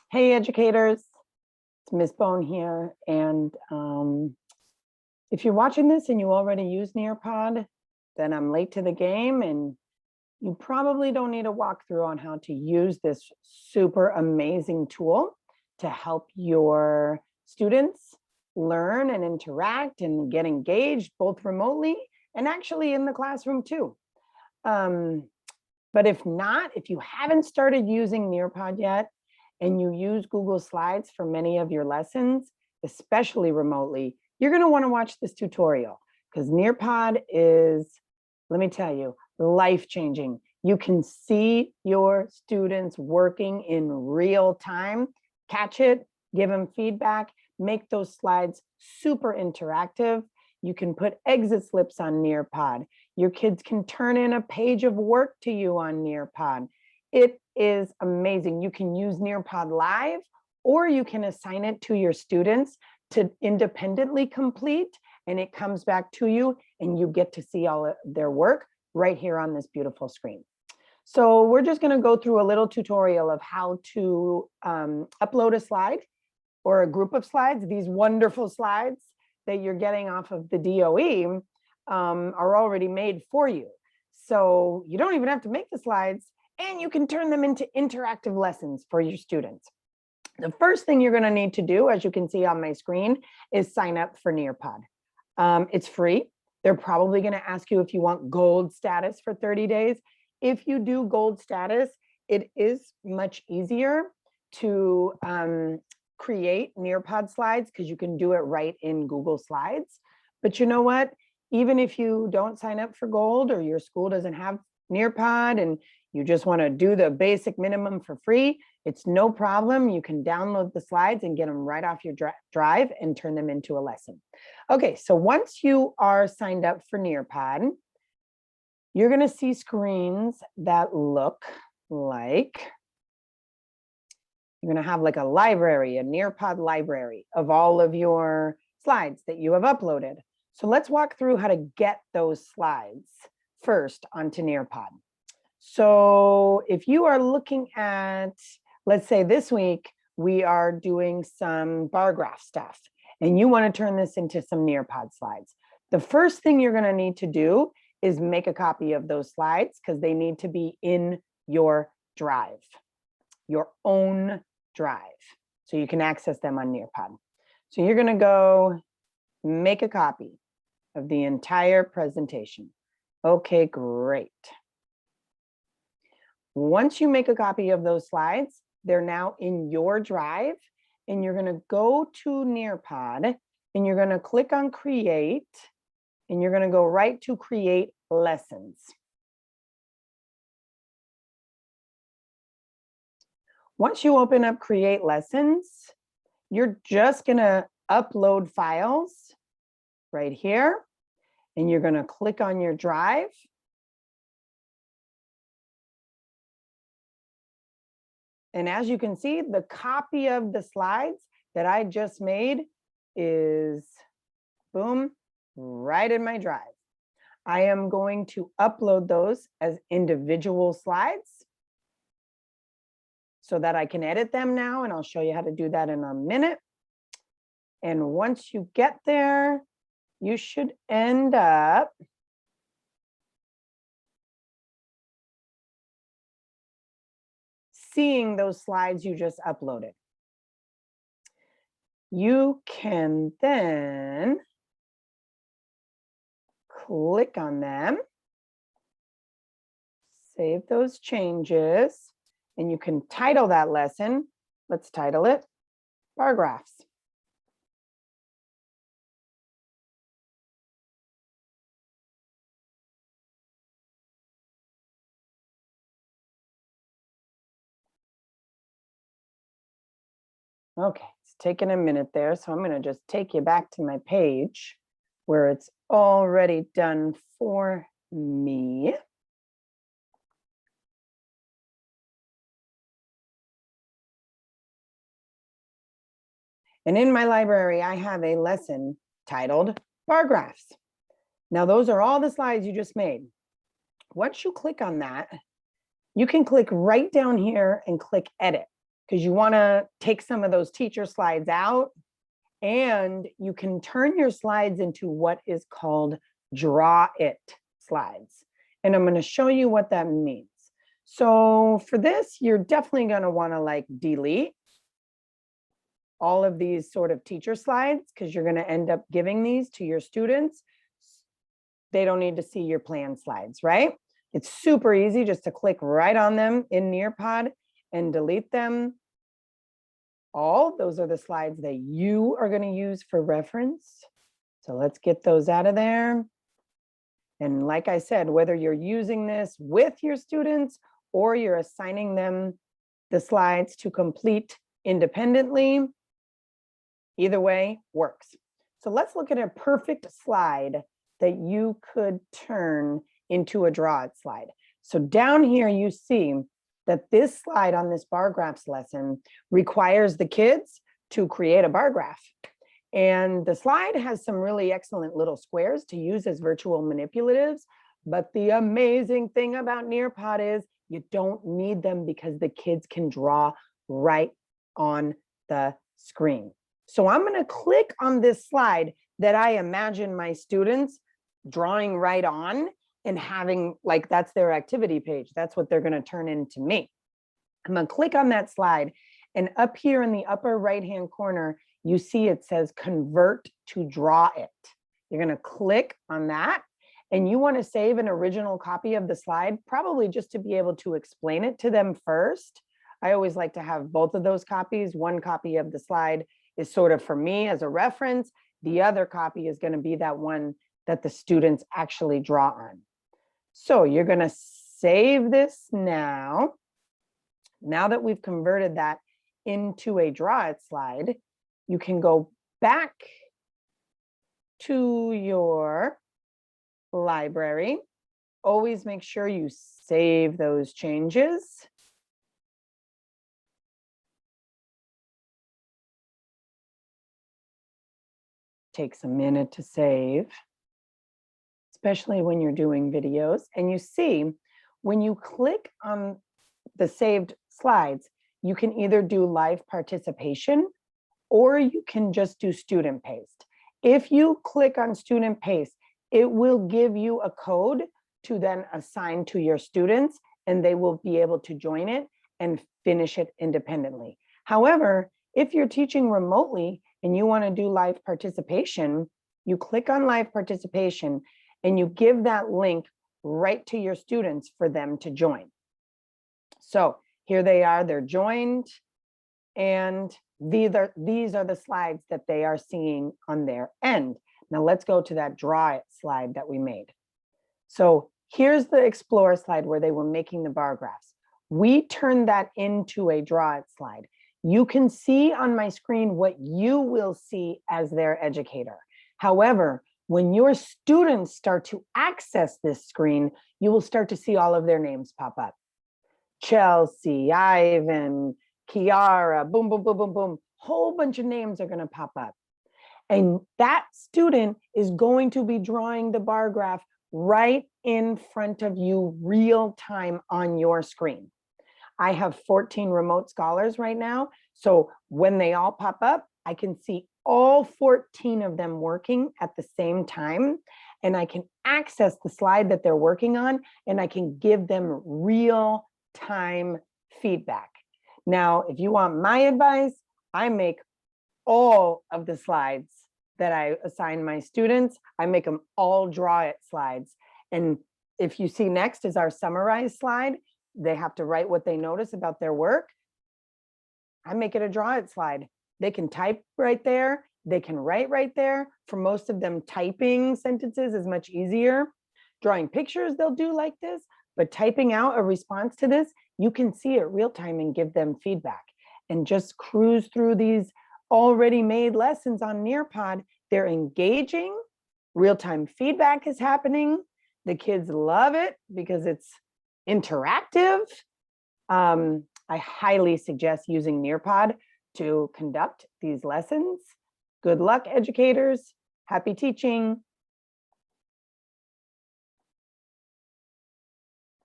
Hey, educators, it's Miss Bone here. And if you're watching this and you already use Nearpod, then I'm late to the game and you probably don't need a walkthrough on how to use this super amazing tool to help your students learn and interact and get engaged both remotely and actually in the classroom too. But if not, if you haven't started using Nearpod yet, and you use Google Slides for many of your lessons, especially remotely, you're going to want to watch this tutorial because Nearpod is, let me tell you, life-changing. You can see your students working in real time, catch it, give them feedback, make those slides super interactive. You can put exit slips on Nearpod. Your kids can turn in a page of work to you on Nearpod. It is amazing. You can use Nearpod Live, or you can assign it to your students to independently complete, and it comes back to you, and you get to see all of their work right here on this beautiful screen. So we're just going to go through a little tutorial of how to upload a slide or a group of slides. These wonderful slides that you're getting off of the DOE are already made for you. So you don't even have to make the slides, and you can turn them into interactive lessons for your students. The first thing you're going to need to do, as you can see on my screen, is sign up for Nearpod. It's free. They're probably going to ask you if you want gold status for 30 days. If you do gold status, it is much easier to create Nearpod slides because you can do it right in Google Slides. But you know what? Even if you don't sign up for gold, or your school doesn't have Nearpod and you just want to do the basic minimum for free, it's no problem. You can download the slides and get them right off your drive and turn them into a lesson. Okay, so once you are signed up for Nearpod, you're going to see screens that look like, you're going to have like a library, a Nearpod library of all of your slides that you have uploaded. So let's walk through how to get those slides first onto Nearpod. So if you are looking at, let's say this week, we are doing some bar graph stuff, and you want to turn this into some Nearpod slides. The first thing you're going to need to do is make a copy of those slides because they need to be in your drive, your own drive, so you can access them on Nearpod. So you're going to go make a copy of the entire presentation. Okay, great. Once you make a copy of those slides, they're now in your drive, and you're going to go to Nearpod and you're going to click on create, and you're going to go right to create lessons. Once you open up create lessons, you're just going to upload files right here, and you're going to click on your drive. And as you can see, the copy of the slides that I just made is, boom, right in my drive. I am going to upload those as individual slides so that I can edit them now, and I'll show you how to do that in a minute. And once you get there, you should end up seeing those slides you just uploaded. You can then click on them, save those changes, and you can title that lesson. Let's title it Bar Graphs. Okay, it's taken a minute there, so I'm going to just take you back to my page where it's already done for me. And in my library, I have a lesson titled Bar Graphs. Now, those are all the slides you just made. Once you click on that, you can click right down here and click edit. because you want to take some of those teacher slides out, and you can turn your slides into what is called draw it slides. And I'm going to show you what that means. So for this, you're definitely going to want to like delete all of these sort of teacher slides, because you're going to end up giving these to your students. They don't need to see your plan slides, right? It's super easy just to click right on them in Nearpod and delete them all. Those are the slides that you are going to use for reference. So let's get those out of there. And like I said, whether you're using this with your students or you're assigning them the slides to complete independently, either way works. So let's look at a perfect slide that you could turn into a draw it slide. So down here you see that this slide on this bar graphs lesson requires the kids to create a bar graph. And the slide has some really excellent little squares to use as virtual manipulatives. But the amazing thing about Nearpod is you don't need them, because the kids can draw right on the screen. So I'm going to click on this slide that I imagine my students drawing right on and having, like, that's their activity page. That's what they're going to turn into me. I'm going to click on that slide, and up here in the upper right-hand corner, you see it says convert to draw it. You're going to click on that, and you want to save an original copy of the slide, probably just to be able to explain it to them first. I always like to have both of those copies. One copy of the slide is sort of for me as a reference. The other copy is going to be that one that the students actually draw on. So you're going to save this now. Now that we've converted that into a draw it slide, you can go back to your library. Always make sure you save those changes. Takes a minute to save, especially when you're doing videos. And you see, when you click on the saved slides, you can either do live participation or you can just do student paste. If you click on student paste, it will give you a code to then assign to your students, and they will be able to join it and finish it independently. However, if you're teaching remotely and you want to do live participation, you click on live participation and you give that link right to your students for them to join. So here they are, they're joined, and these are the slides that they are seeing on their end. Now let's go to that draw it slide that we made. So here's the explore slide where they were making the bar graphs. We turned that into a draw it slide. You can see on my screen what you will see as their educator. However, when your students start to access this screen, you will start to see all of their names pop up. Chelsea, Ivan, Kiara, boom, boom, boom, boom, boom. Whole bunch of names are going to pop up. And that student is going to be drawing the bar graph right in front of you real time on your screen. I have 14 remote scholars right now. So when they all pop up, I can see all 14 of them working at the same time. And I can access the slide that they're working on, and I can give them real time feedback. Now, if you want my advice, I make all of the slides that I assign my students, I make them all draw it slides. And if you see next is our summarize slide, they have to write what they notice about their work. I make it a draw it slide. They can type right there. They can write right there. For most of them, typing sentences is much easier. Drawing pictures, they'll do like this, but typing out a response to this, you can see it real time and give them feedback. And just cruise through these already made lessons on Nearpod. They're engaging, real-time feedback is happening. The kids love it because it's interactive. I highly suggest using Nearpod to conduct these lessons. Good luck, educators. Happy teaching.